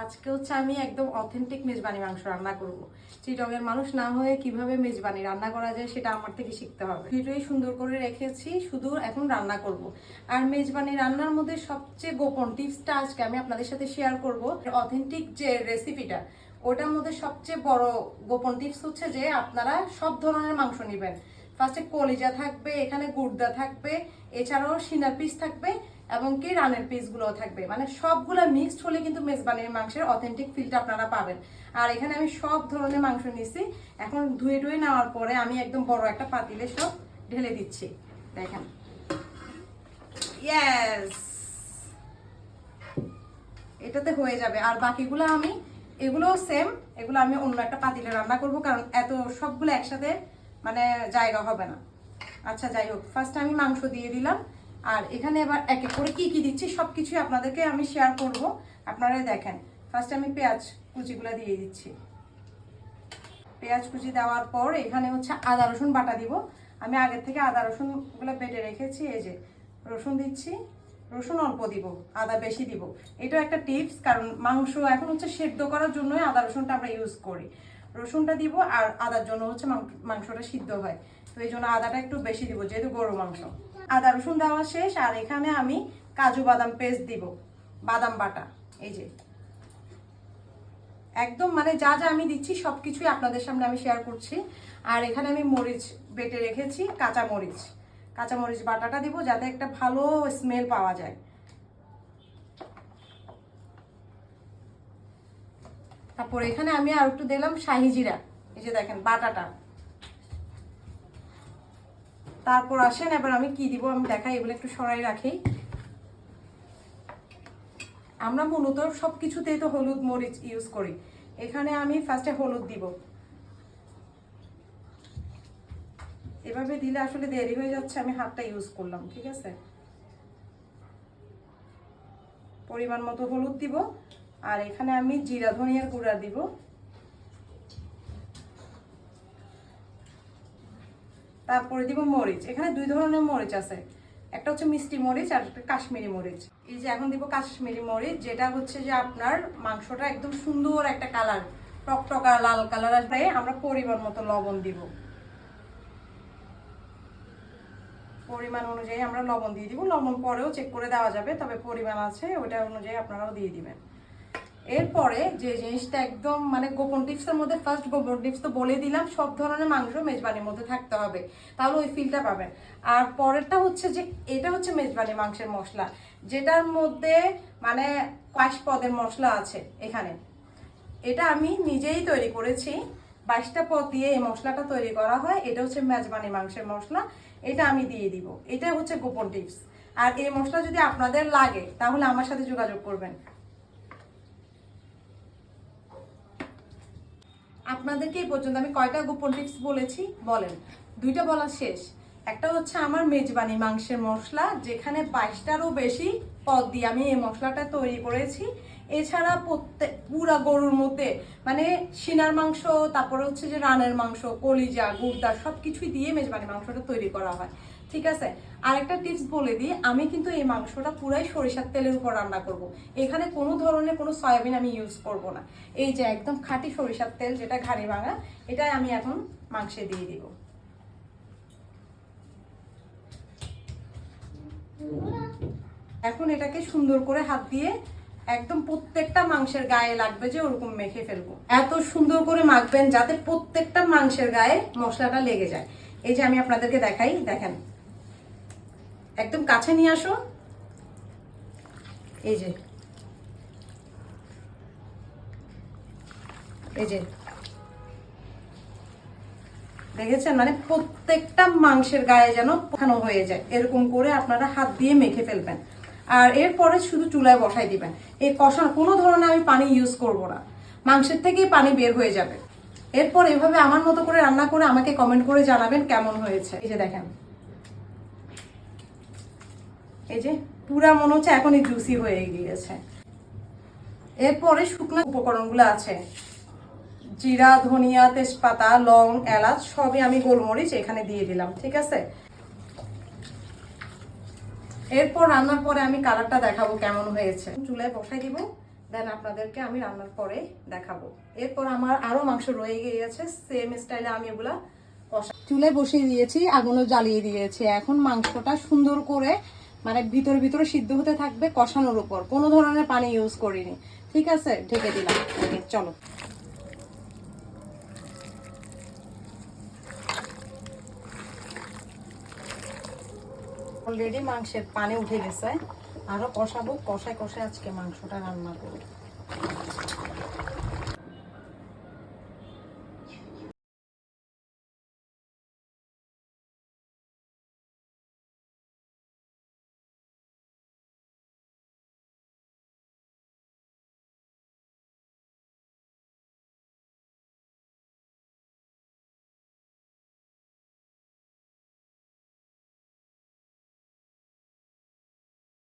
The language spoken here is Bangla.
আজকে হচ্ছে আমি একদম অথেন্টিক মেজবানি মাংস রান্না করব। চিটগের মানুষ না হয়ে কিভাবে মেজবানি রান্না করা যায় সেটা আমার থেকে শিখতে হবে। ভিডিওই সুন্দর করে রেখেছি, শুধু এখন রান্না করব। আর মেজবানি রান্নার মধ্যে সবচেয়ে গোপন টিপসটা আজকে আমি আপনাদের সাথে শেয়ার করব। অথেন্টিক যে রেসিপিটা, ওটার মধ্যে সবচেয়ে বড় গোপন টিপস হচ্ছে যে আপনারা সব ধরনের মাংস নেবেন। ফার্স্টে কলিজা থাকবে, এখানে গুর্দা থাকবে, এছাড়াও সিনার পিস থাকবে এবং কি রানের পিসগুলো থাকবে, মানে সবগুলা মিক্সড হলে কিন্তু মেজবানির মাংসের অথেন্টিক ফিলটা আপনারা পাবেন। আর এখানে আমি সব ধরনের মাংস নিছি। এখন ধুয়ে টুয়ে নেওয়ার পরে আমি একদম বড় একটা পাতিলে সব ঢেলে দিচ্ছি। দেখেন, ইয়েস, এটাতে হয়ে যাবে। আর বাকিগুলো আমি এগুলো সেম, এগুলো আমি অন্য একটা পাতিলে রান্না করব, কারণ এত সবগুলো একসাথে মানে জায়গা হবে না। আচ্ছা, যাই হোক, ফার্স্ট আমি মাংস দিয়ে দিলাম। আর এখানে এবার এক এক করে কি কি দিচ্ছি সবকিছুই আপনাদেরকে আমি শেয়ার করব, আপনারা দেখেন। ফার্স্ট আমি পেঁয়াজ কুচিগুলো দিয়ে দিচ্ছি। পেঁয়াজ কুচি দেওয়ার পর এখানে হচ্ছে আদা রসুন বাটা দিব। আমি আগের থেকে আদা রসুনগুলো বেটে রেখেছি। এই যে রসুন দিচ্ছি, রসুন অল্প দিব, আদা বেশি দিব। এটা একটা টিপস, কারণ মাংস এখন হচ্ছে সেদ্ধ করার জন্যই আদা রসুনটা আমরা ইউজ করি। রসুনটা দিব আর আদার জন্য হচ্ছে মাংসটা সিদ্ধ হয়, তো এই জন্য আদাটা একটু বেশি দিব যেহেতু গরু মাংস। আদা রসুন দেওয়া শেষ। আর এখানে আমি কাজু বাদাম পেস্ট দিব, বাদাম বাটা। এই যে একদম মানে যা যা আমি দিচ্ছি সবকিছুই আপনাদের সামনে আমি শেয়ার করছি। আর এখানে আমি মরিচ বেটে রেখেছি, কাঁচা মরিচ বাটাটা দিব যাতে একটা ভালো স্মেল পাওয়া যায়। তারপর এখানে আমি আর একটু দিলাম শাহি জিরা, এই যে দেখেন বাটাটা। তারপর আসেন এবার আমি কি দিব আমি দেখাই, এগুলো একটু সরাই রাখি। আমরা মূলত সবকিছুতেই তো হলুদ মরিচ ইউজ করি। এখানে আমি ফার্স্টে হলুদ দিব। এভাবে দিলে আসলে দেরি হয়ে যাচ্ছে, আমি হাতটা ইউজ করলাম, ঠিক আছে। পরিমাণ মতো হলুদ দিব। আর এখানে আমি জিরা ধনিয়ার গুঁড়া দিব। তারপরে দিব মরিচ। এখানে দুই ধরনের মরিচ আছে, একটা হচ্ছে মিষ্টি মরিচ আর একটা কাশ্মীরি মরিচ। এই যে এখন দিব কাশ্মীরি মরিচ, যেটা হচ্ছে যে আপনার মাংসটা একদম সুন্দর একটা কালার, টকটকা লাল কালার আসবে। আমরা পরিমাণ মতো লবণ দিব, পরিমাণ অনুযায়ী আমরা লবণ দিয়ে দিব। লবণ পরেও চেক করে দেওয়া যাবে, তবে পরিমাণ আছে ওটা অনুযায়ী আপনারাও দিয়ে দিবেন। এরপরে যে জিনিসটা একদম মানে গোপন টিপসের মধ্যে, ফার্স্ট গোপন টিপস তো বলে দিলাম, সব ধরনের মাংস মেজবানির মধ্যে থাকতে হবে, তাহলে ওই ফিলটা পাবেন। আর পরেরটা হচ্ছে যে এটা হচ্ছে মেজবানি মাংসের মশলা, যেটার মধ্যে মানে 22 পদের মশলা আছে এখানে। এটা আমি নিজেই তৈরি করেছি, 22টা পদ দিয়ে এই মশলাটা তৈরি করা হয়। এটা হচ্ছে মেজবানি মাংসের মশলা, এটা আমি দিয়ে দিব। এটা হচ্ছে গোপন টিপস। আর এই মশলা যদি আপনাদের লাগে তাহলে আমার সাথে যোগাযোগ করবেন। আপনাদেরকে এই পর্যন্ত আমি কয়টা গোপন টিপস বলেছি বলেন? দুইটা বলা শেষ। একটা হচ্ছে আমার মেজবানি মাংসের মশলা, যেখানে 22টারও বেশি পদ দিয়ে আমি এই মশলাটা তৈরি করেছি। এছাড়া পুরা গরুর মধ্যে মানে সিনার মাংস, তারপরে হচ্ছে যে রানের মাংস, কলিজা, গুর্দা সবকিছুই দিয়ে মেজবানি মাংসটা তৈরি করা হয়, ঠিক আছে। আরেকটা টিপস বলে দিই, আমি কিন্তু এই মাংসটা পুরাই সরিষার তেলের উপর রান্না করব। এখানে কোনো ধরনের কোনো সয়াবিন আমি ইউজ করব না। এই যে একদম খাঁটি সরিষার তেল, যেটা ঘানি ভাঙা, এটাই আমি এখন মাংসে দিয়ে দিব। এখন এটাকে সুন্দর করে হাত দিয়ে একদম প্রত্যেকটা মাংসের গায়ে লাগবে যে ওরকম মেখে ফেলবো। এত সুন্দর করে মাখবেন যাতে প্রত্যেকটা মাংসের গায়ে মশলাটা লেগে যায়। এই যে আমি আপনাদেরকে দেখাই, দেখেন, একদম কাছে নিয়ে আসো। এই যে দেখেছেন, মানে প্রত্যেকটা মাংসের গায়ে যেন পাখানো হয়ে যায়, এরকম করে আপনারা হাত দিয়ে মেখে ফেলবেন। আর এরপরে শুধু চুলায় বসাই দিবেন। এই কষার কোনো ধরনের আমি পানি ইউজ করব না, মাংসের থেকেই পানি বের হয়ে যাবে। এরপর এভাবে আমার মতো করে রান্না করে আমাকে কমেন্ট করে জানাবেন কেমন হয়েছে। এই যে দেখেন, এই যে পুরা মনে হচ্ছে এখনই জুসি হয়ে গিয়েছে। এরপরে শুকনো উপকরণগুলো আছে, জিরা, ধনিয়া, তেজপাতা, লং, এলাচ সবই আমি গোলমরিচ এখানে দিয়ে দিলাম, ঠিক আছে। এরপর রান্নার পরে আমি কালারটা দেখাবো কেমন হয়েছে। চুলায় বসাই দিব, দেন আপনাদেরকে আমি রান্নার পরে দেখাবো। এরপর আমার আরো মাংস রয়ে গিয়েছে, সেম স্টাইলে আমি এগুলা কষা চুলায় বসিয়ে দিয়েছি, আগুনও জ্বালিয়ে দিয়েছি। এখন মাংসটা সুন্দর করে মানে ভিতরে ভিতরে সিদ্ধ হতে থাকবে, কষানোর উপর কোনো ধরনের পানি ইউজ করিনি। ঠিক আছে, ঢেকে দিলাম। ওকে, চলো। অলরেডি মাংসের পানি উঠে গেছে, আরো কষাবো, কষায় কষায় আজকে মাংসটা রান্না করবো।